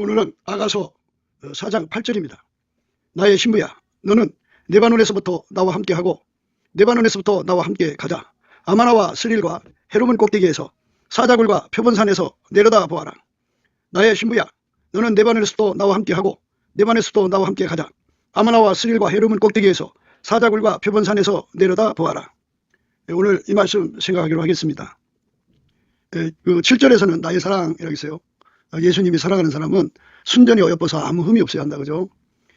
오늘은 아가서 4장 8절입니다. 나의 신부야, 너는 레바논에서부터 나와 함께하고 레바논에서부터 나와 함께 가자. 아마나와 스릴과 헤르몬 꼭대기에서 사자굴과 표본산에서 내려다 보아라. 나의 신부야, 너는 레바논에서부터 나와 함께하고 레바논에서부터 나와 함께 가자. 아마나와 스릴과 헤르몬 꼭대기에서 사자굴과 표본산에서 내려다 보아라. 오늘 이 말씀 생각하기로 하겠습니다. 그 7절에서는 나의 사랑이라고 있어요. 예수님이 사랑하는 사람은 순전히 어여뻐서 아무 흠이 없어야 한다, 그죠?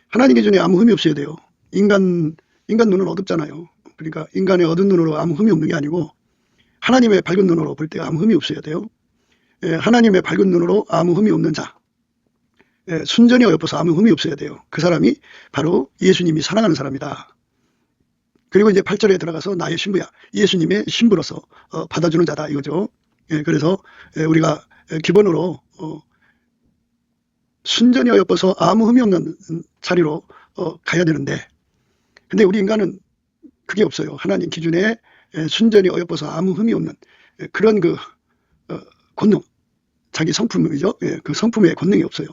하나님 기준에 아무 흠이 없어야 돼요. 인간 눈은 어둡잖아요. 그러니까 인간의 어두운 눈으로 아무 흠이 없는 게 아니고 하나님의 밝은 눈으로 볼 때 아무 흠이 없어야 돼요. 하나님의 밝은 눈으로 아무 흠이 없는 자, 순전히 어여뻐서 아무 흠이 없어야 돼요. 그 사람이 바로 예수님이 사랑하는 사람이다. 그리고 이제 8절에 들어가서 나의 신부야, 예수님의 신부로서 받아주는 자다, 이거죠. 그래서 우리가 기본으로 순전히 어여뻐서 아무 흠이 없는 자리로 가야 되는데, 근데 우리 인간은 그게 없어요. 하나님 기준에 순전히 어여뻐서 아무 흠이 없는 그런 권능, 자기 성품이죠. 그 성품의 권능이 없어요.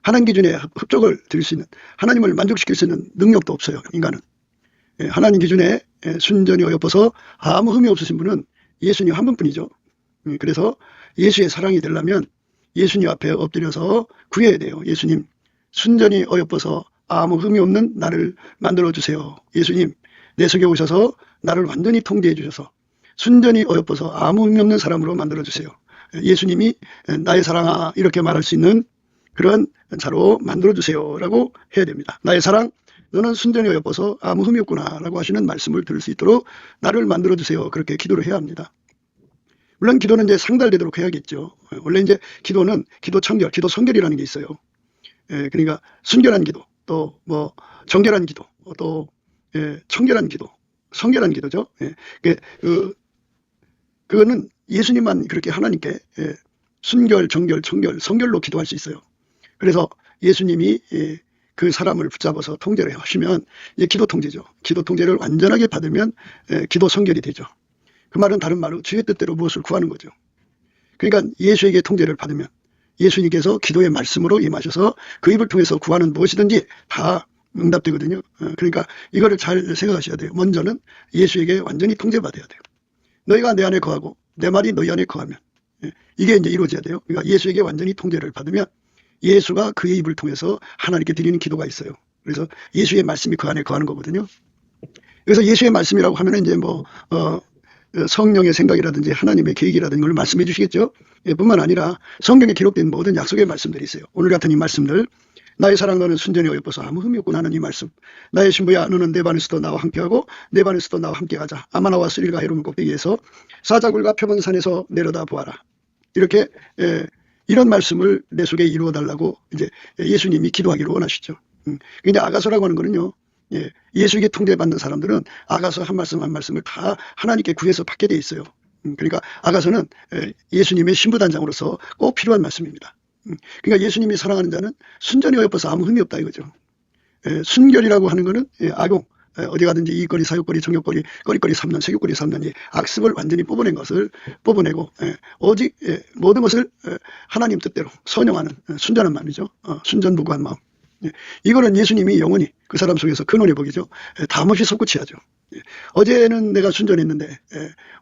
하나님 기준에 흡족을 드릴 수 있는, 하나님을 만족시킬 수 있는 능력도 없어요, 인간은. 하나님 기준에 순전히 어여뻐서 아무 흠이 없으신 분은 예수님 한 분뿐이죠. 그래서 예수의 사랑이 되려면 예수님 앞에 엎드려서 구해야 돼요. 예수님, 순전히 어여뻐서 아무 흠이 없는 나를 만들어주세요. 예수님, 내 속에 오셔서 나를 완전히 통제해 주셔서 순전히 어여뻐서 아무 흠이 없는 사람으로 만들어주세요. 예수님이 나의 사랑아, 이렇게 말할 수 있는 그런 자로 만들어주세요 라고 해야 됩니다. 나의 사랑, 너는 순전히 어여뻐서 아무 흠이 없구나 라고 하시는 말씀을 들을 수 있도록 나를 만들어주세요. 그렇게 기도를 해야 합니다. 물론 기도는 이제 상달되도록 해야겠죠. 원래 이제 기도는 기도 청결, 기도 성결이라는 게 있어요. 그러니까 순결한 기도, 또 뭐 정결한 기도, 또 청결한 기도, 성결한 기도죠. 그거는 예수님만 그렇게 하나님께 순결, 정결, 청결, 성결로 기도할 수 있어요. 그래서 예수님이 그 사람을 붙잡아서 통제를 하시면 이제 기도 통제죠. 기도 통제를 완전하게 받으면 기도 성결이 되죠. 그 말은 다른 말로 주의 뜻대로 무엇을 구하는 거죠. 그러니까 예수에게 통제를 받으면 예수님께서 기도의 말씀으로 임하셔서 그 입을 통해서 구하는 무엇이든지 다 응답되거든요. 그러니까 이거를 잘 생각하셔야 돼요. 먼저는 예수에게 완전히 통제받아야 돼요. 너희가 내 안에 거하고 내 말이 너희 안에 거하면, 이게 이제 이루어져야 돼요. 그러니까 예수에게 완전히 통제를 받으면 예수가 그의 입을 통해서 하나님께 드리는 기도가 있어요. 그래서 예수의 말씀이 그 안에 거하는 거거든요. 그래서 예수의 말씀이라고 하면 이제 성령의 생각이라든지 하나님의 계획이라든지 걸 말씀해 주시겠죠. 뿐만 아니라 성경에 기록된 모든 약속의 말씀들이 있어요. 오늘 같은 이 말씀들, 나의 사랑 너는 순전히 어여뻐서 아무 흠이 없구나 하는 이 말씀, 나의 신부야 너는 내 반에서도 나와 함께하고 내 반에서도 나와 함께 가자. 아마나와 스릴과 헤르몬 꼭대기에서 사자굴과 표본산에서 내려다 보아라. 이렇게 이런 말씀을 내 속에 이루어 달라고 이제 예수님이 기도하기를 원하시죠. 근데 아가서라고 하는 거는요, 예수에게 통제받는 사람들은 아가서 한 말씀 한 말씀을 다 하나님께 구해서 받게 돼 있어요. 그러니까 아가서는 예수님의 신부단장으로서 꼭 필요한 말씀입니다. 그러니까 예수님이 사랑하는 자는 순전히 어여뻐서 아무 흠이 없다, 이거죠. 순결이라고 하는 거는 악용, 어디 가든지 이익거리, 사욕거리, 정욕거리, 거리거리 삼는, 세욕거리 삼는 이 악습을 완전히 뽑아낸 것을 뽑아내고 오직 모든 것을 하나님 뜻대로 선용하는 순전한 마음이죠. 순전무구한 마음. 이거는 예수님이 영원히 그 사람 속에서 근원의 복이죠. 담없이 솟구치하죠. 어제는 내가 순전했는데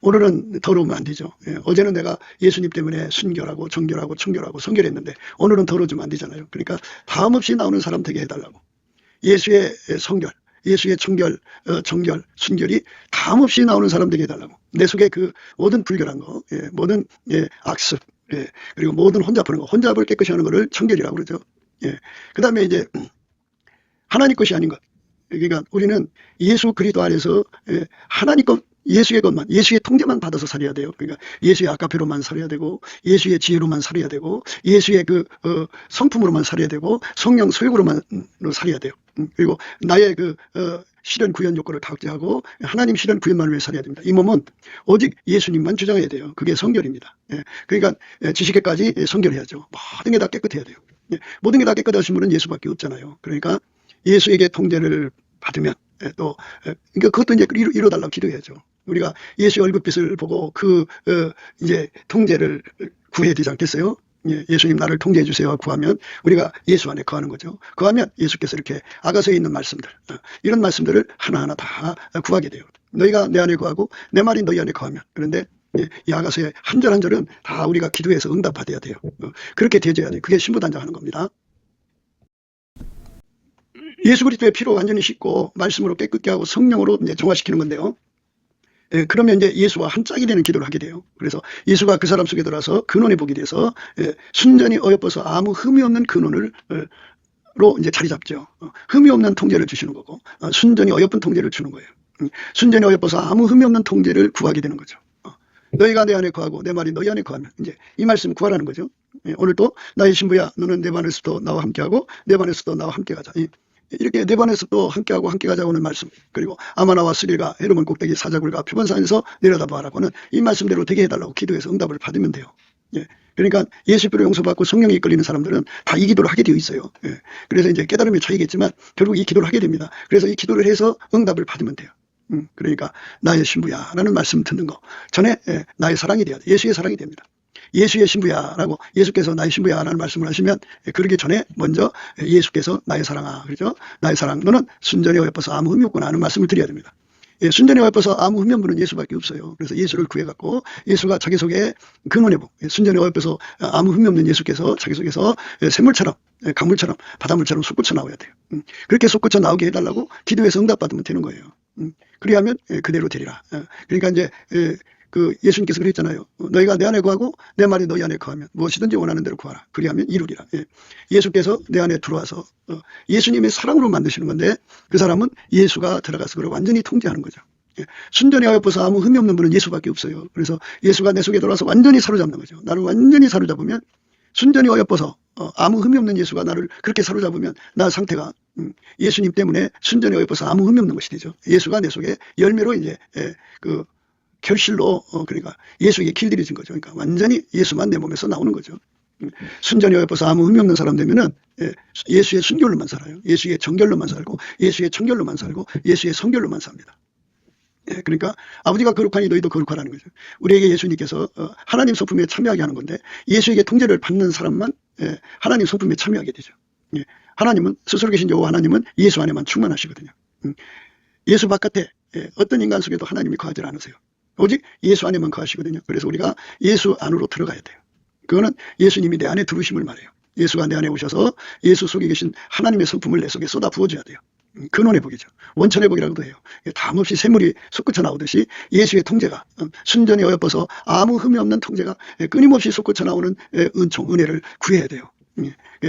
오늘은 더러우면 안 되죠. 어제는 내가 예수님 때문에 순결하고 정결하고 청결하고 성결했는데 오늘은 더러워지면 안 되잖아요. 그러니까 담없이 나오는 사람 되게 해달라고. 예수의 성결, 예수의 청결, 정결, 순결이 담없이 나오는 사람 되게 해달라고. 내 속에 그 모든 불결한 거, 모든 악습, 그리고 모든 혼잡하는 거, 혼잡을 깨끗이 하는 거를 청결이라고 그러죠. 그 다음에 이제 하나님 것이 아닌 것. 그러니까 우리는 예수 그리스도 안에서 하나님 것, 예수의 것만, 예수의 통제만 받아서 살아야 돼요. 그러니까 예수의 아까페로만 살아야 되고, 예수의 지혜로만 살아야 되고, 예수의 성품으로만 살아야 되고, 성령 소욕으로만 살아야 돼요. 그리고 나의 실현 구현 요건을 다 억제하고 하나님 실현 구현만을 위해 살아야 됩니다. 이 몸은 오직 예수님만 주장해야 돼요. 그게 성결입니다. 그러니까 지식에까지 성결해야죠. 모든 게 다 깨끗해야 돼요. 모든 게 다 깨끗하신 분은 예수밖에 없잖아요. 그러니까 예수에게 통제를 받으면 또 그러니까 그것도 이제 이뤄달라고 기도해야죠. 우리가 예수의 얼굴빛을 보고 이제 통제를 구해야 되지 않겠어요? 예수님 나를 통제해 주세요 구하면 우리가 예수 안에 거하는 거죠. 거하면 예수께서 이렇게 아가서에 있는 말씀들, 이런 말씀들을 하나하나 다 구하게 돼요. 너희가 내 안에 거하고 내 말이 너희 안에 거하면. 그런데 이 아가서의 한 절 한 절은 다 우리가 기도해서 응답받아야 돼요. 그렇게 되어야 돼요. 그게 신부단장하는 겁니다. 예수 그리스도의 피로 완전히 씻고 말씀으로 깨끗게 하고 성령으로 이제 정화시키는 건데요. 그러면 이제 예수와 한 짝이 되는 기도를 하게 돼요. 그래서 예수가 그 사람 속에 들어와서 근원의 복이 돼서 순전히 어여뻐서 아무 흠이 없는 근원을 로 이제 자리 잡죠. 흠이 없는 통제를 주시는 거고 순전히 어여쁜 통제를 주는 거예요. 순전히 어여뻐서 아무 흠이 없는 통제를 구하게 되는 거죠. 너희가 내 안에 거하고 내 말이 너희 안에 거하면 이제 이 말씀 구하라는 거죠. 오늘도 나의 신부야 너는 내 반에서도 나와 함께하고 내 반에서도 나와 함께 가자. 이렇게 내 반에서도 함께하고 함께 가자고는 말씀, 그리고 아마나와 스릴과 헤르몬 꼭대기 사자굴과 표본산에서 내려다보라고는 이 말씀대로 되게 해달라고 기도해서 응답을 받으면 돼요. 그러니까 예수께로 용서받고 성령이 이끌리는 사람들은 다 이 기도를 하게 되어 있어요. 그래서 이제 깨달음의 차이겠지만 결국 이 기도를 하게 됩니다. 그래서 이 기도를 해서 응답을 받으면 돼요. 그러니까 나의 신부야 라는 말씀 듣는 거 전에 나의 사랑이 돼야 돼. 예수의 사랑이 됩니다. 예수의 신부야 라고 예수께서 나의 신부야 라는 말씀을 하시면 그러기 전에 먼저 예수께서 나의 사랑아, 그렇죠? 나의 사랑 너는 순전히 어여뻐서 아무 흠이 없구나 하는 말씀을 드려야 됩니다. 순전히 어여뻐서 아무 흠이 없는 분은 예수밖에 없어요. 그래서 예수를 구해갖고 예수가 자기 속에 근원의 복, 순전히 어여뻐서 아무 흠이 없는 예수께서 자기 속에서 샘물처럼 강물처럼 바닷물처럼 솟구쳐 나와야 돼요. 그렇게 솟구쳐 나오게 해달라고 기도해서 응답받으면 되는 거예요. 그리하면 그대로 되리라. 그러니까 이제 그 예수님께서 그랬잖아요. 너희가 내 안에 거하고 내 말이 너희 안에 거하면 무엇이든지 원하는 대로 구하라. 그리하면 이루리라. 예수께서 내 안에 들어와서 예수님의 사랑으로 만드시는 건데 그 사람은 예수가 들어가서 그걸 완전히 통제하는 거죠. 순전히 어여뻐서 아무 흠이 없는 분은 예수밖에 없어요. 그래서 예수가 내 속에 들어와서 완전히 사로잡는 거죠. 나를 완전히 사로잡으면 순전히 어여뻐서 아무 흠이 없는 예수가 나를 그렇게 사로잡으면 나 상태가 예수님 때문에 순전히 어여뻐서 아무 흠이 없는 것이 되죠. 예수가 내 속에 열매로 이제 그 결실로 그러니까 예수에게 길들여진 거죠. 그러니까 완전히 예수만 내 몸에서 나오는 거죠. 순전히 어여뻐서 아무 흠이 없는 사람 되면은 예수의 순결로만 살아요. 예수의 정결로만 살고 예수의 청결로만 살고 예수의 성결로만 삽니다. 그러니까 아버지가 거룩하니 너희도 거룩하라는 거죠. 우리에게 예수님께서 하나님 성품에 참여하게 하는 건데 예수에게 통제를 받는 사람만 하나님 성품에 참여하게 되죠. 하나님은 스스로 계신 여호와 하나님은 예수 안에만 충만하시거든요. 예수 바깥에 어떤 인간 속에도 하나님이 거하지 않으세요. 오직 예수 안에만 거하시거든요. 그래서 우리가 예수 안으로 들어가야 돼요. 그거는 예수님이 내 안에 들으심을 말해요. 예수가 내 안에 오셔서 예수 속에 계신 하나님의 성품을 내 속에 쏟아 부어줘야 돼요. 근원의 복이죠. 원천의 복이라고도 해요. 담없이 샘물이 솟구쳐 나오듯이 예수의 통제가 순전히 어여뻐서 아무 흠이 없는 통제가 끊임없이 솟구쳐 나오는 은총, 은혜를 구해야 돼요.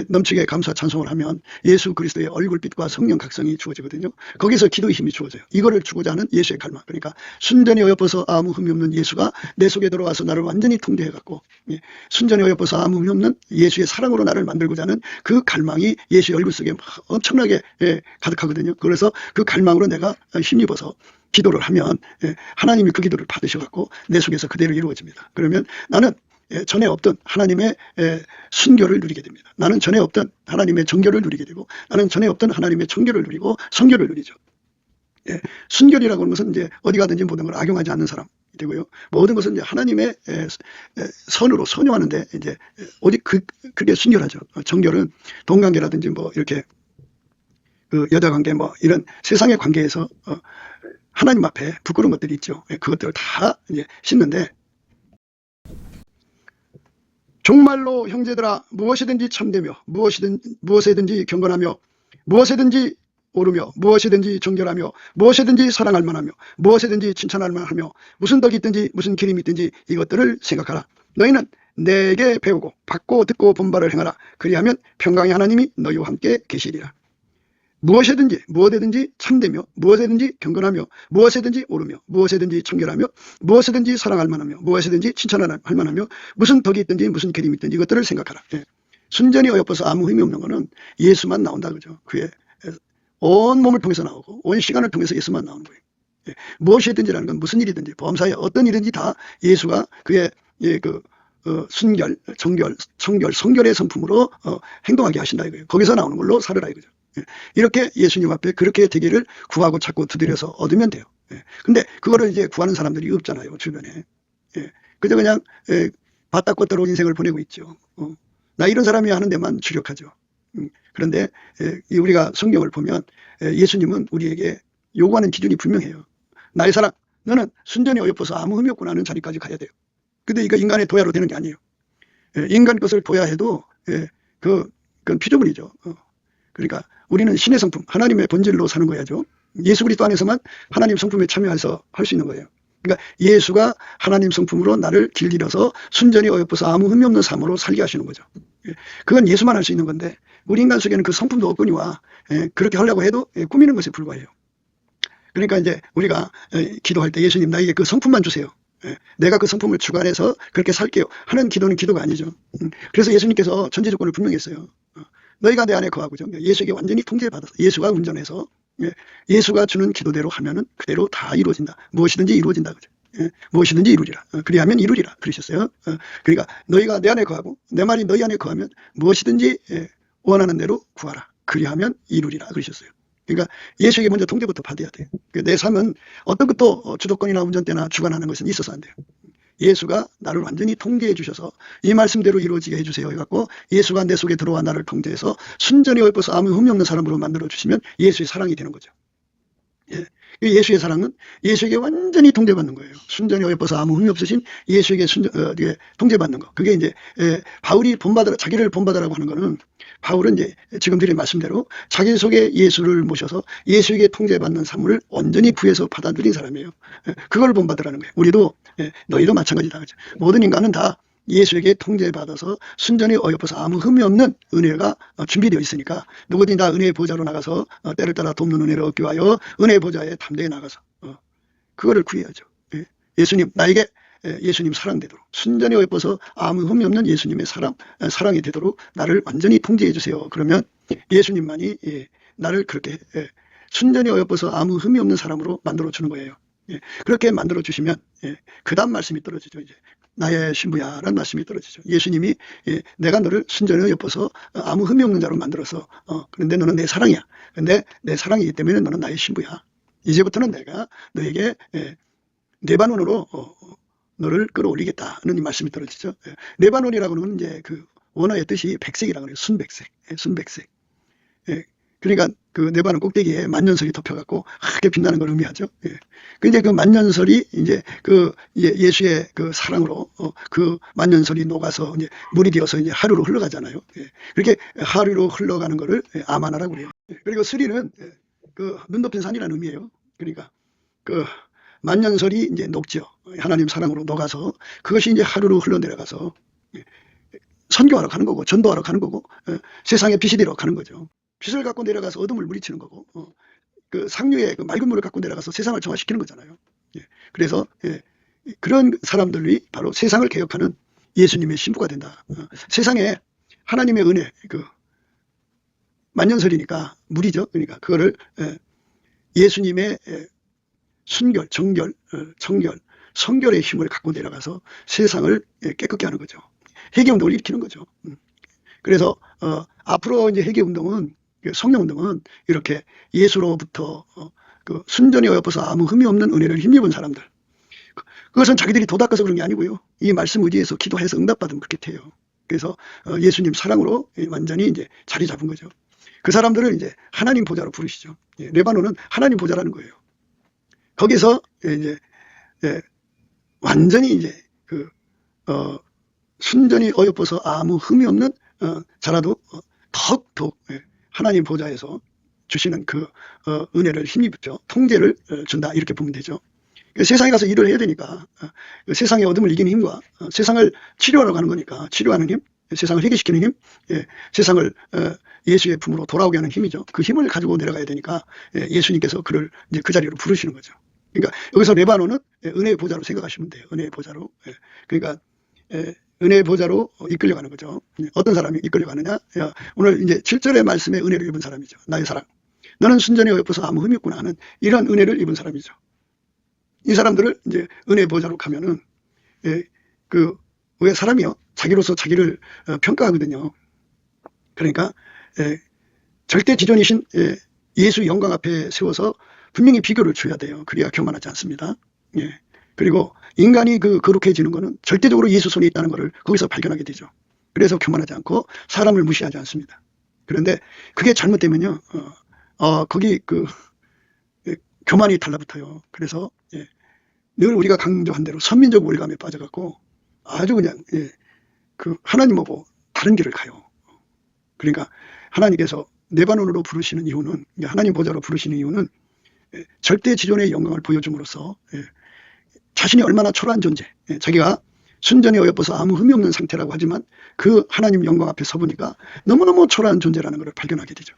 넘치게 감사 찬송을 하면 예수 그리스도의 얼굴빛과 성령 각성이 주어지거든요. 거기서 기도의 힘이 주어져요. 이거를 주고자 하는 예수의 갈망. 그러니까 순전히 어여뻐서 아무 흠이 없는 예수가 내 속에 들어와서 나를 완전히 통제해갖고 순전히 어여뻐서 아무 흠이 없는 예수의 사랑으로 나를 만들고자 하는 그 갈망이 예수의 얼굴 속에 엄청나게 가득하거든요. 그래서 그 갈망으로 내가 힘입어서 기도를 하면 하나님이 그 기도를 받으셔갖고 내 속에서 그대로 이루어집니다. 그러면 나는 전에 없던 하나님의 순결을 누리게 됩니다. 나는 전에 없던 하나님의 정결을 누리게 되고 나는 전에 없던 하나님의 청결을 누리고 성결을 누리죠. 순결이라고 하는 것은 이제 어디 가든지 모든 걸 악용하지 않는 사람이 되고요. 모든 것은 이제 하나님의 선으로 선용하는데 이제 오직 그게 순결하죠. 정결은 동관계라든지 뭐 이렇게 그 여자 관계 뭐 이런 세상의 관계에서 하나님 앞에 부끄러운 것들이 있죠. 그것들을 다 이제 씻는데 정말로 형제들아 무엇이든지 참되며 무엇에든지 경건하며 무엇에든지 오르며 무엇이든지 정결하며 무엇이든지 사랑할 만하며 무엇이든지 칭찬할 만하며 무슨 덕이 있든지 무슨 기림이 있든지 이것들을 생각하라. 너희는 내게 배우고 받고 듣고 본 바를 행하라. 그리하면 평강의 하나님이 너희와 함께 계시리라. 무엇이든지 무엇에든지 참되며 무엇에든지 경건하며 무엇에든지 오르며 무엇에든지 청결하며 무엇에든지 사랑할 만하며 무엇에든지 칭찬할 만하며 무슨 덕이 있든지 무슨 계림이 있든지 이것들을 생각하라. 순전히 어여뻐서 아무 힘이 없는 것은 예수만 나온다 그죠. 그의 온 몸을 통해서 나오고 온 시간을 통해서 예수만 나오는 거예요. 무엇이든지라는 건 무슨 일이든지 범사에 어떤 일이든지 다 예수가 그의 순결, 정결, 청결, 성결의 성품으로 행동하게 하신다 이거예요. 거기서 나오는 걸로 살으라 이거죠. 이렇게 예수님 앞에 그렇게 되기를 구하고 찾고 두드려서 얻으면 돼요. 근데 그거를 이제 구하는 사람들이 없잖아요, 주변에. 그저 그냥 바닥 걷도록 인생을 보내고 있죠. 나 이런 사람이 하는 데만 주력하죠. 그런데 우리가 성경을 보면 예수님은 우리에게 요구하는 기준이 분명해요. 나의 사랑, 너는 순전히 어여뻐서 아무 흠이 없구나 하는 자리까지 가야 돼요. 근데 이거 인간의 도야로 되는 게 아니에요. 인간 것을 도야해도 그건 피조물이죠. 그러니까 우리는 신의 성품, 하나님의 본질로 사는 거야죠. 예수 그리스도 안에서만 하나님 성품에 참여해서 할 수 있는 거예요. 그러니까 예수가 하나님 성품으로 나를 길들여서 순전히 어여뻐서 아무 흠이 없는 삶으로 살게 하시는 거죠. 그건 예수만 할 수 있는 건데 우리 인간 속에는 그 성품도 없거니와 그렇게 하려고 해도 꾸미는 것에 불과해요. 그러니까 이제 우리가 기도할 때 예수님 나에게 그 성품만 주세요. 내가 그 성품을 주관해서 그렇게 살게요 하는 기도는 기도가 아니죠. 그래서 예수님께서 전제 조건을 분명히 했어요. 너희가 내 안에 거하고죠. 예수에게 완전히 통제받아서 예수가 운전해서 예수가 주는 기도대로 하면은 그대로 다 이루어진다. 무엇이든지 이루어진다. 그죠? 무엇이든지 이루리라. 그리하면 이루리라. 그러셨어요. 그러니까 너희가 내 안에 거하고 내 말이 너희 안에 거하면 무엇이든지 원하는 대로 구하라. 그리하면 이루리라. 그러셨어요. 그러니까 예수에게 먼저 통제부터 받아야 돼요. 내 삶은 어떤 것도 주도권이나 운전대나 주관하는 것은 있어서 안 돼요. 예수가 나를 완전히 통제해 주셔서 이 말씀대로 이루어지게 해주세요 해갖고 예수가 내 속에 들어와 나를 통제해서 순전히 어여뻐서 아무 흠이 없는 사람으로 만들어 주시면 예수의 사랑이 되는 거죠. 예수의 사랑은 예수에게 완전히 통제받는 거예요. 순전히 어여뻐서 아무 흠이 없으신 예수에게 통제받는 거. 그게 이제 바울이 본받으라, 자기를 본받으라고 하는 거는 바울은 이제 지금 드린 말씀대로 자기 속에 예수를 모셔서 예수에게 통제받는 삶을 온전히 구해서 받아들인 사람이에요. 그걸 본받으라는 거예요. 우리도 너희도 마찬가지다. 그렇죠? 모든 인간은 다 예수에게 통제받아서 순전히 어여뻐서 아무 흠이 없는 은혜가 준비되어 있으니까 누구든지 다 은혜의 보좌로 나가서 때를 따라 돕는 은혜를 얻기 위하여 은혜의 보좌에 담대히 나가서 그거를 구해야죠. 예수님 나에게 예수님 사랑되도록 순전히 어여뻐서 아무 흠이 없는 예수님의 사랑이 되도록 나를 완전히 통제해 주세요. 그러면 예수님만이 나를 그렇게 순전히 어여뻐서 아무 흠이 없는 사람으로 만들어 주는 거예요. 그렇게 만들어 주시면 그 다음 말씀이 떨어지죠. 이제 나의 신부야라는 말씀이 떨어지죠. 예수님이 내가 너를 순전히 엿보서 아무 흠이 없는 자로 만들어서 그런데 너는 내 사랑이야. 근데 내 사랑이기 때문에 너는 나의 신부야. 이제부터는 내가 너에게 레바논으로 너를 끌어올리겠다는 이 말씀이 떨어지죠. 레바논이라고 하는 이제 그 원어의 뜻이 백색이라고 해요. 순백색. 순백색. 그러니까 그 네바논 꼭대기에 만년설이 덮여갖고 하게 빛나는 걸 의미하죠. 근데 그 만년설이 이제 그 예수의 그 사랑으로 그 만년설이 녹아서 이제 물이 되어서 이제 하루로 흘러가잖아요. 그렇게 하루로 흘러가는 거를 아마나라고 그래요. 그리고 스리는 그 눈 덮인 산이라는 의미예요. 그러니까 그 만년설이 이제 녹죠. 하나님 사랑으로 녹아서 그것이 이제 하루로 흘러내려가서 선교하러 가는 거고 전도하러 가는 거고 세상에 빛이 되러 가는 거죠. 빛을 갖고 내려가서 어둠을 물리치는 거고 그 상류의 그 맑은 물을 갖고 내려가서 세상을 정화시키는 거잖아요. 그래서 그런 사람들이 바로 세상을 개혁하는 예수님의 신부가 된다. 세상에 하나님의 은혜 그 만년설이니까 물이죠. 그러니까 그거를 예수님의 순결, 정결, 청결, 성결의 힘을 갖고 내려가서 세상을 깨끗게 하는 거죠. 회개운동을 일으키는 거죠. 그래서 앞으로 이제 회개운동은 성령운동은 이렇게 예수로부터 그 순전히 어여뻐서 아무 흠이 없는 은혜를 힘입은 사람들. 그것은 자기들이 도닦아서 그런 게 아니고요. 이 말씀 의지해서 기도해서 응답받으면 그렇게 돼요. 그래서 예수님 사랑으로 완전히 이제 자리 잡은 거죠. 그 사람들을 이제 하나님 보좌로 부르시죠. 레바논은 하나님 보좌라는 거예요. 거기서 이제 완전히 이제 그 순전히 어여뻐서 아무 흠이 없는 자라도 더욱 하나님 보좌에서 주시는 그 은혜를 힘입죠. 통제를 준다 이렇게 보면 되죠. 세상에 가서 일을 해야 되니까 세상의 어둠을 이기는 힘과 세상을 치료하러 가는 거니까 치료하는 힘, 세상을 회개시키는 힘, 세상을 예수의 품으로 돌아오게 하는 힘이죠. 그 힘을 가지고 내려가야 되니까 예수님께서 그를 이제 그 자리로 부르시는 거죠. 그러니까 여기서 레바논은 은혜의 보좌로 생각하시면 돼요. 은혜의 보좌로. 그러니까 은혜의 보좌로 이끌려가는 거죠. 어떤 사람이 이끌려가느냐? 오늘 이제 7절의 말씀에 은혜를 입은 사람이죠. 나의 사랑. 너는 순전히 어여뻐서 아무 흠이 없구나 하는 이런 은혜를 입은 사람이죠. 이 사람들을 이제 은혜의 보좌로 가면은 왜 사람이요? 자기로서 자기를 평가하거든요. 그러니까 절대 지존이신 예수 영광 앞에 세워서 분명히 비교를 줘야 돼요. 그래야 교만하지 않습니다. 그리고 인간이 그 거룩해지는 거는 절대적으로 예수 손에 있다는 것을 거기서 발견하게 되죠. 그래서 교만하지 않고 사람을 무시하지 않습니다. 그런데 그게 잘못되면요, 거기 교만이 달라붙어요. 그래서 늘 우리가 강조한 대로 선민적 우월감에 빠져갖고 아주 그냥 하나님하고 다른 길을 가요. 그러니까 하나님께서 레바논으로 부르시는 이유는, 하나님 보좌로 부르시는 이유는 절대 지존의 영광을 보여줌으로써 자신이 얼마나 초라한 존재, 자기가 순전히 어여뻐서 아무 흠이 없는 상태라고 하지만 그 하나님 영광 앞에 서보니까 너무너무 초라한 존재라는 것을 발견하게 되죠.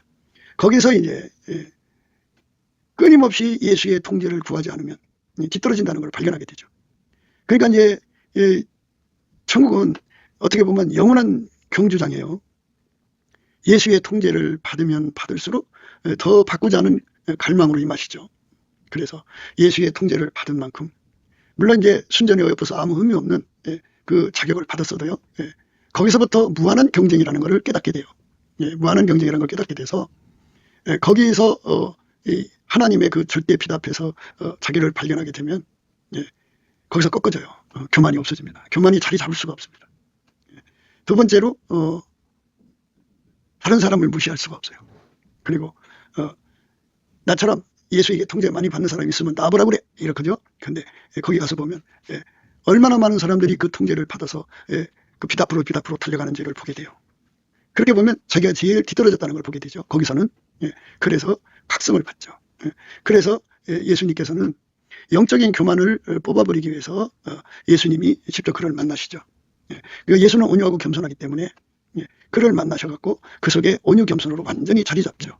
거기서 이제 끊임없이 예수의 통제를 구하지 않으면 뒤떨어진다는 걸 발견하게 되죠. 그러니까 이제 천국은 어떻게 보면 영원한 경주장이에요. 예수의 통제를 받으면 받을수록 더 받고자 하는 갈망으로 임하시죠. 그래서 예수의 통제를 받은 만큼, 물론 이제 순전히 어여뻐서 아무 흠이 없는 그 자격을 받았어도요, 거기서부터 무한한 경쟁이라는 것을 깨닫게 돼요. 무한한 경쟁이라는 걸 깨닫게 돼서 거기서 하나님의 그 절대 빛 앞에서 자기를 발견하게 되면 거기서 꺾어져요. 교만이 없어집니다. 교만이 자리 잡을 수가 없습니다. 두 번째로 다른 사람을 무시할 수가 없어요. 그리고 나처럼 예수에게 통제 많이 받는 사람이 있으면 나보라 그래, 이렇게죠. 근데 거기 가서 보면 얼마나 많은 사람들이 그 통제를 받아서 그 빛 앞으로 달려가는지를 보게 돼요. 그렇게 보면 자기가 제일 뒤떨어졌다는 걸 보게 되죠. 거기서는. 그래서 각성을 받죠. 그래서 예수님께서는 영적인 교만을 뽑아버리기 위해서 예수님이 직접 그를 만나시죠. 예수는 온유하고 겸손하기 때문에 그를 만나셔갖고 그 속에 온유 겸손으로 완전히 자리 잡죠.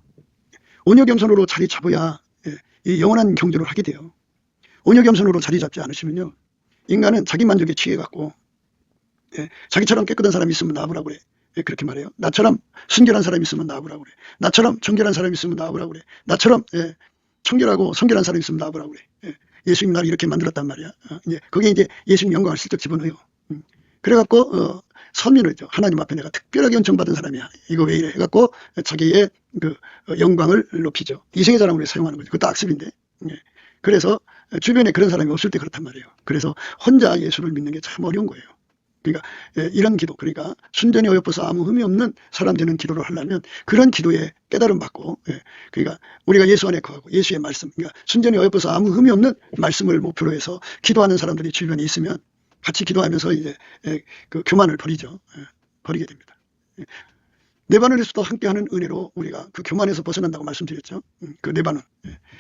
온유 겸손으로 자리 잡아야 이 영원한 경주를 하게 돼요. 온유 겸손으로 자리 잡지 않으시면요, 인간은 자기 만족에 취해갖고 자기처럼 깨끗한 사람이 있으면 나보라고 그래. 그렇게 말해요. 나처럼 순결한 사람이 있으면 나보라고 그래. 나처럼 정결한 사람이 있으면 나보라고 그래. 나처럼 청결하고 성결한 사람이 있으면 나보라고 그래. 예수님 나를 이렇게 만들었단 말이야. 거기에 이제 예수님 영광을 슬쩍 집어넣어요. 그래갖고 선민을죠. 하나님 앞에 내가 특별하게 은총받은 사람이야. 이거 왜 이래? 해갖고 자기의 그 영광을 높이죠. 이생의 사람을 사용하는 거죠. 그것도 악습인데. 그래서 주변에 그런 사람이 없을 때 그렇단 말이에요. 그래서 혼자 예수를 믿는 게 참 어려운 거예요. 그러니까 이런 기도, 그러니까 순전히 어여뻐서 아무 흠이 없는 사람 되는 기도를 하려면 그런 기도에 깨달음 받고, 그러니까 우리가 예수 안에 거하고 예수의 말씀, 그러니까 순전히 어여뻐서 아무 흠이 없는 말씀을 목표로 해서 기도하는 사람들이 주변에 있으면 같이 기도하면서 이제 그 교만을 버리죠. 버리게 됩니다. 레바논에서도 함께하는 은혜로 우리가 그 교만에서 벗어난다고 말씀드렸죠. 그 레바논.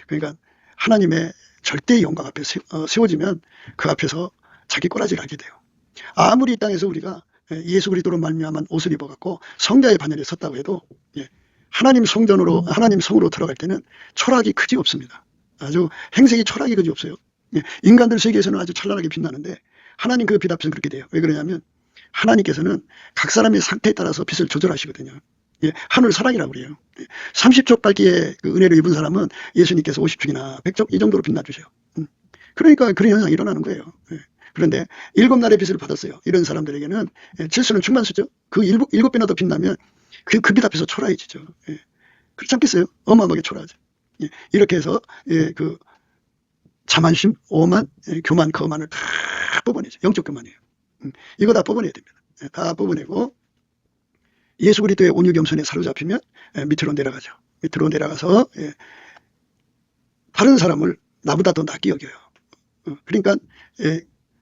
그러니까 하나님의 절대 영광 앞에 세워지면 그 앞에서 자기 꼬라지를 하게 돼요. 아무리 이 땅에서 우리가 예수 그리스도로 말미암은 옷을 입어갖고 성자의 반열에 섰다고 해도 하나님 성전으로, 하나님 성으로 들어갈 때는 초락이 크지 없습니다. 아주 행색이 초락이 그지 없어요. 인간들 세계에서는 아주 찬란하게 빛나는데 하나님 그 빛 앞에서는 그렇게 돼요. 왜 그러냐면 하나님께서는 각 사람의 상태에 따라서 빛을 조절하시거든요. 하늘 사랑이라고 그래요. 30쪽 밝기의 그 은혜를 입은 사람은 예수님께서 50쪽이나 100쪽 이 정도로 빛나주세요. 그러니까 그런 현상이 일어나는 거예요. 그런데 7날의 빛을 받았어요. 이런 사람들에게는 질서는 충만수죠. 그 7배나 더 빛나면 그 빛 앞에서 초라해지죠. 그렇지 않겠어요? 어마어마하게 초라하죠. 이렇게 해서 그 자만심, 오만, 교만, 거만을 다 뽑아내죠. 영적 교만이에요. 이거 다 뽑아내야 됩니다. 다 뽑아내고 예수 그리스도의 온유 겸손에 사로잡히면 밑으로 내려가죠. 밑으로 내려가서 다른 사람을 나보다 더 낫게 여겨요. 그러니까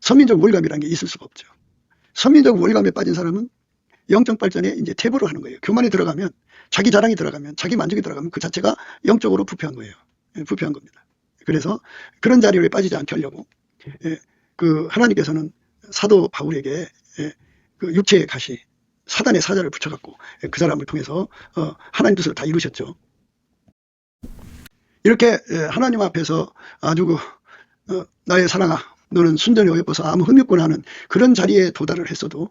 선민적 우월감이라는 게 있을 수가 없죠. 선민적 우월감에 빠진 사람은 영적 발전에 이제 퇴보를 하는 거예요. 교만에 들어가면, 자기 자랑이 들어가면, 자기 만족에 들어가면 그 자체가 영적으로 부패한 거예요. 부패한 겁니다. 그래서 그런 자리에 빠지지 않게 하려고 그 하나님께서는 사도 바울에게 그 육체의 가시, 사단의 사자를 붙여갖고 그 사람을 통해서 하나님 뜻을 다 이루셨죠. 이렇게 하나님 앞에서 아주 나의 사랑아, 너는 순전히 어여뻐서 아무 흠이 없구나 하는 그런 자리에 도달을 했어도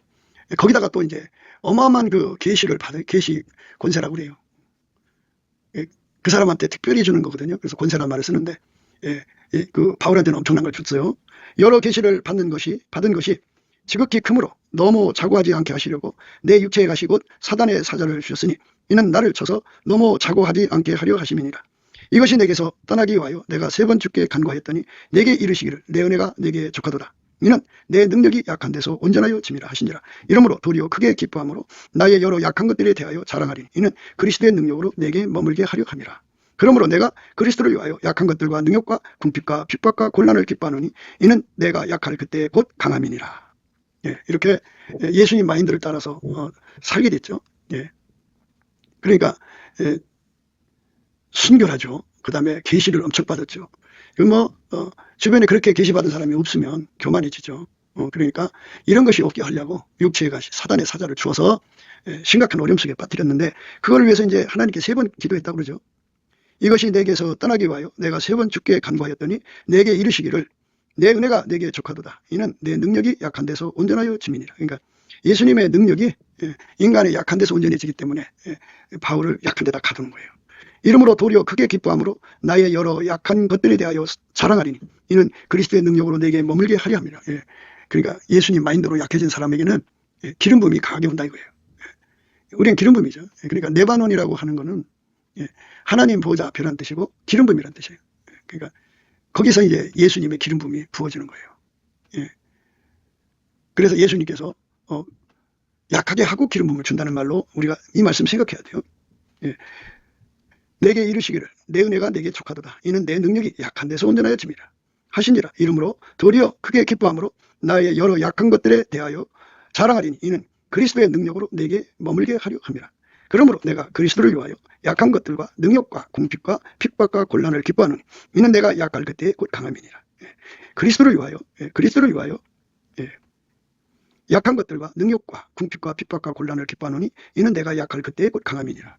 거기다가 또 이제 어마어마한 그 계시를 받은 계시 권세라고 그래요. 그 사람한테 특별히 주는 거거든요. 그래서 권세란 말을 쓰는데 그 바울한테는 엄청난 걸 줬어요. 여러 계시를 받은 것이 지극히 크므로 너무 자고하지 않게 하시려고 내 육체에 가시 곧 사단의 사자를 주셨으니 이는 나를 쳐서 너무 자고하지 않게 하려 하심이니라. 이것이 내게서 떠나기 위하여 내가 3번 주께 간구하였더니 내게 이르시기를 내 은혜가 내게 족하도다. 이는 내 능력이 약한 데서 온전하여 짐이라 하시니라. 이러므로 도리어 크게 기뻐함으로 나의 여러 약한 것들에 대하여 자랑하리니 이는 그리스도의 능력으로 내게 머물게 하려 함이라. 그러므로 내가 그리스도를 위하여 약한 것들과 능력과 궁핍과 핍박과 곤란을 기뻐하노니 이는 내가 약할 그때 곧 강함이니라. 예, 이렇게 예수님 마인드를 따라서 살게 됐죠. 예. 그러니까 순결하죠. 그 다음에 계시를 엄청 받았죠. 주변에 그렇게 계시받은 사람이 없으면 교만해지죠. 그러니까 이런 것이 없게 하려고 육체의 가시, 사단의 사자를 주어서 심각한 어려움 속에 빠뜨렸는데, 그걸 위해서 이제 하나님께 3번 기도했다고 그러죠. 이것이 내게서 떠나기 위하여 내가 3번 주께 간구하였더니 내게 이르시기를 내 은혜가 내게 족하도다. 이는 내 능력이 약한 데서 온전하여 짐이니라. 그러니까 예수님의 능력이 인간의 약한 데서 온전해지기 때문에 바울을 약한 데다 가두는 거예요. 이러므로 도리어 크게 기뻐함으로 나의 여러 약한 것들에 대하여 자랑하리니 이는 그리스도의 능력으로 내게 머물게 하려 함이라. 그러니까 예수님 마인드로 약해진 사람에게는 기름 부음이 강하게 온다 이거예요. 우리는 기름 부음이죠. 그러니까 네바논이라고 하는 거는 하나님 보호자 앞이라는 뜻이고 기름 부음이라는 뜻이에요. 그러니까 거기서 이제 예수님의 기름 부음이 부어지는 거예요. 그래서 예수님께서 약하게 하고 기름 부음을 준다는 말로 우리가 이 말씀 생각해야 돼요. 내게 이르시기를 내 은혜가 내게 족하도다. 이는 내 능력이 약한 데서 온전하여 짐이라 하시니라. 이러므로 도리어 크게 기뻐함으로 나의 여러 약한 것들에 대하여 자랑하리니 이는 그리스도의 능력으로 내게 머물게 하려 함이라. 그러므로 내가 그리스도를 위하여 약한 것들과 능력과 궁핍과 핍박과 곤란을 기뻐하노니 이는 내가 약할 그때에 곧 강함이니라. 그리스도를 위하여 약한 것들과 능력과 궁핍과 핍박과 곤란을 기뻐하노니 이는 내가 약할 그때에 곧 강함이니라.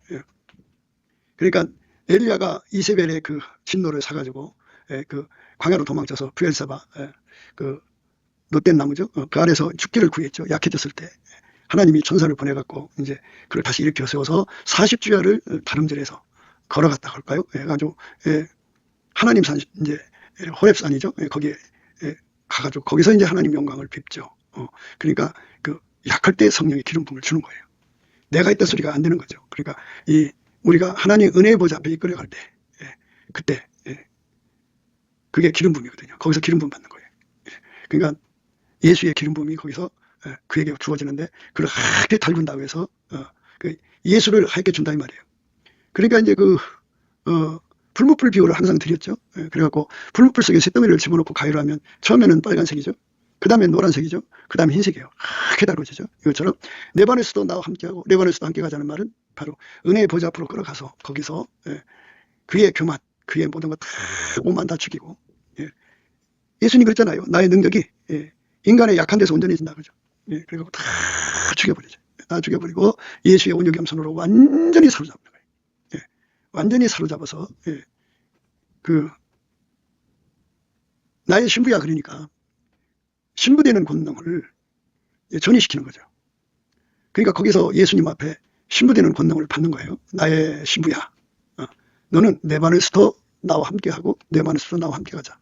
그러니까 엘리야가 이세벨의 그 진노를 사가지고 그 광야로 도망쳐서 브엘사바 그 놋된 나무죠. 그 아래서 죽기를 구했죠. 약해졌을 때 하나님이 천사를 보내갖고 이제 그를 다시 일으켜 세워서 40주야를 다름질해서 걸어갔다 할까요? 해가지고 하나님 산 이제 호렙산이죠. 거기에 가가지고 거기서 이제 하나님 영광을 뵙죠. 그러니까 그 약할 때 성령의 기름 부음을 주는 거예요. 내가 있다 소리가 안 되는 거죠. 그러니까 우리가 하나님 은혜의 보좌 앞에 이끌어갈 때 그때 그게 기름 부음이거든요. 거기서 기름 부음 받는 거예요. 그러니까 예수의 기름 부음이 거기서 그에게 주어지는데 그걸 하얗게 달군다고 해서 그 예수를 하얗게 준다 이 말이에요. 그러니까 이제 그 불무불 비유를 항상 드렸죠. 그래갖고 불무불 속에 쇳덩이를 집어넣고 가위로 하면 처음에는 빨간색이죠. 그 다음에 노란색이죠. 그 다음에 흰색이에요. 하얗게 달궈지죠. 이것처럼 내 반에서도 나와 함께하고 내 반에서도 함께 가자는 말은 바로 은혜의 보좌 앞으로 끌어가서 거기서 그의 교만, 그의 모든 것 다 오만 다 죽이고 예수님 그랬잖아요. 나의 능력이 인간의 약한 데서 온전해진다 그러죠. 그래갖고 다 죽여버리죠. 다 죽여버리고 예수의 온유 겸손으로 완전히 사로잡는 거예요. 완전히 사로잡아서 그 나의 신부야 그러니까 신부되는 권능을 전이시키는 거죠. 그러니까 거기서 예수님 앞에 신부되는 권능을 받는 거예요. 나의 신부야. 너는 내 반에서도 나와 함께하고 내 반에서도 나와 함께 가자.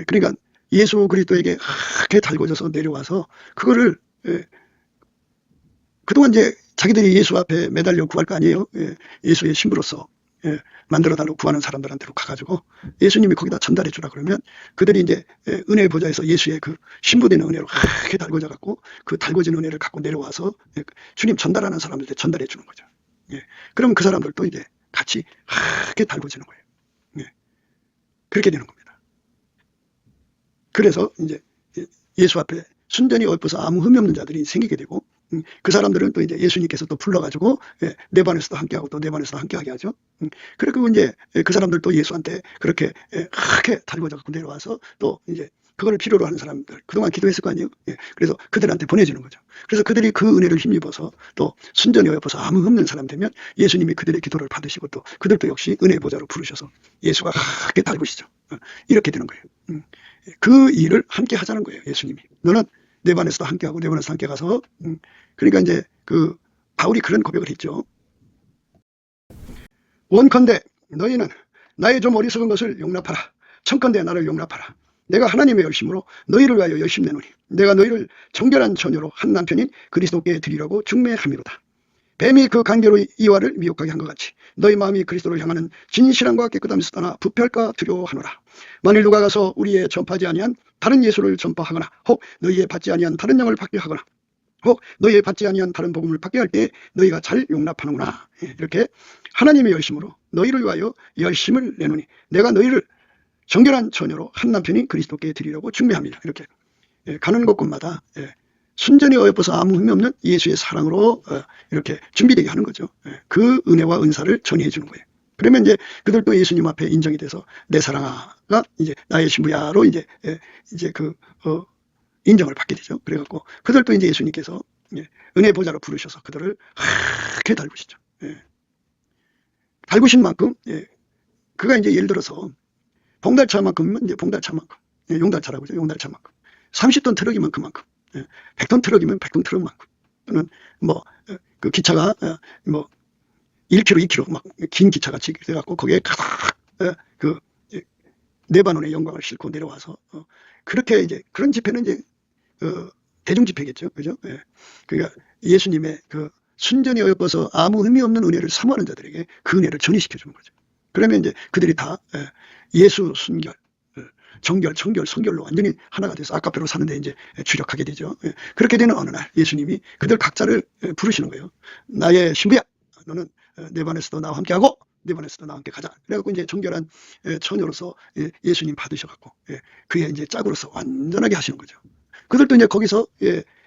그러니까 예수 그리스도에게 하게 달궈져서 내려와서 그거를 그동안 이제 자기들이 예수 앞에 매달려 구할 거 아니에요. 예수의 신부로서 만들어달라고 구하는 사람들한테로 가가지고 예수님이 거기다 전달해 주라 그러면 그들이 이제 은혜의 보좌에서 예수의 그 신부되는 은혜로 하게 달궈져 갖고 그 달궈진 은혜를 갖고 내려와서 주님 전달하는 사람들한테 전달해 주는 거죠. 그럼 그 사람들도 이제 같이 하게 달궈지는 거예요. 그렇게 되는 겁니다. 그래서 이제 예수 앞에 순전히 엎어서 아무 흠이 없는 자들이 생기게 되고 그 사람들은 또 이제 예수님께서 또 불러가지고 내 반에서도 함께하고 또 내 반에서도 함께하게 하죠. 그리고 이제 그 사람들 또 예수한테 그렇게 하게 달궈져 갖고 내려와서 또 이제 그걸 필요로 하는 사람들 그동안 기도했을 거 아니에요. 그래서 그들한테 보내주는 거죠. 그래서 그들이 그 은혜를 힘입어서 또 순전히 엎어서 아무 없는 사람 되면 예수님이 그들의 기도를 받으시고 또 그들도 역시 은혜의 보좌로 부르셔서 예수가 하게 달구시죠. 이렇게 되는 거예요. 그 일을 함께 하자는 거예요. 예수님이. 너는 내 반에서도 함께하고 내 반에서 함께 가서 그러니까 이제 그 바울이 그런 고백을 했죠. 원컨대 너희는 나의 좀 어리석은 것을 용납하라. 청컨대 나를 용납하라. 내가 하나님의 열심으로 너희를 위하여 열심 내노니 내가 너희를 정결한 처녀로 한 남편인 그리스도께 드리려고 중매함이로다. 뱀이 그 간계로 이와를 미혹하게 한 것 같이 너희 마음이 그리스도를 향하는 진실함과 깨끗함에서 떠나 부패할까 두려워하노라. 만일 누가 가서 우리의 전파하지 아니한 다른 예수를 전파하거나 혹 너희의 받지 아니한 다른 영을 받게 하거나 혹 너희의 받지 아니한 다른 복음을 받게 할 때 너희가 잘 용납하는구나. 이렇게 하나님의 열심으로 너희를 위하여 열심을 내노니 내가 너희를 정결한 처녀로 한 남편이 그리스도께 드리려고 준비합니다. 이렇게 가는 곳곳마다 순전히 어여뻐서 아무 흠이 없는 예수의 사랑으로 이렇게 준비되게 하는 거죠. 그 은혜와 은사를 전해 주는 거예요. 그러면 이제 그들도 예수님 앞에 인정이 돼서 내 사랑아가 이제 나의 신부야로 이제 인정을 받게 되죠. 그래갖고 그들도 이제 예수님께서 은혜 보좌로 부르셔서 그들을 하게 달구시죠. 달구신 만큼 그가 이제 예를 들어서 봉달차만큼은 이제 봉달차만큼, 용달차라고 하죠. 용달차만큼 30톤 트럭이면 그만큼, 100톤 트럭이면 100톤 트럭만큼, 또는 뭐 그 기차가 뭐 1km, 2km 막 긴 기차같이 돼갖고 거기에 가득 그 네바논의 영광을 싣고 내려와서 그렇게 이제 그런 집회는 이제 대중 집회겠죠, 그죠? 그러니까 예수님의 그 순전히 어여뻐서 아무 의미 없는 은혜를 사모하는 자들에게 그 은혜를 전이시켜 주는 거죠. 그러면 이제 그들이 다 예수 순결, 정결, 청결, 성결로 완전히 하나가 돼서 아까표로 사는데 이제 주력하게 되죠. 그렇게 되는 어느 날 예수님이 그들 각자를 부르시는 거예요. 나의 신부야, 너는 내 반에서도 나와 함께하고 내 반에서도 나와 함께 가자. 그래갖고 이제 정결한 처녀로서 예수님 받으셔갖고 그의 이제 짝으로서 완전하게 하시는 거죠. 그들도 이제 거기서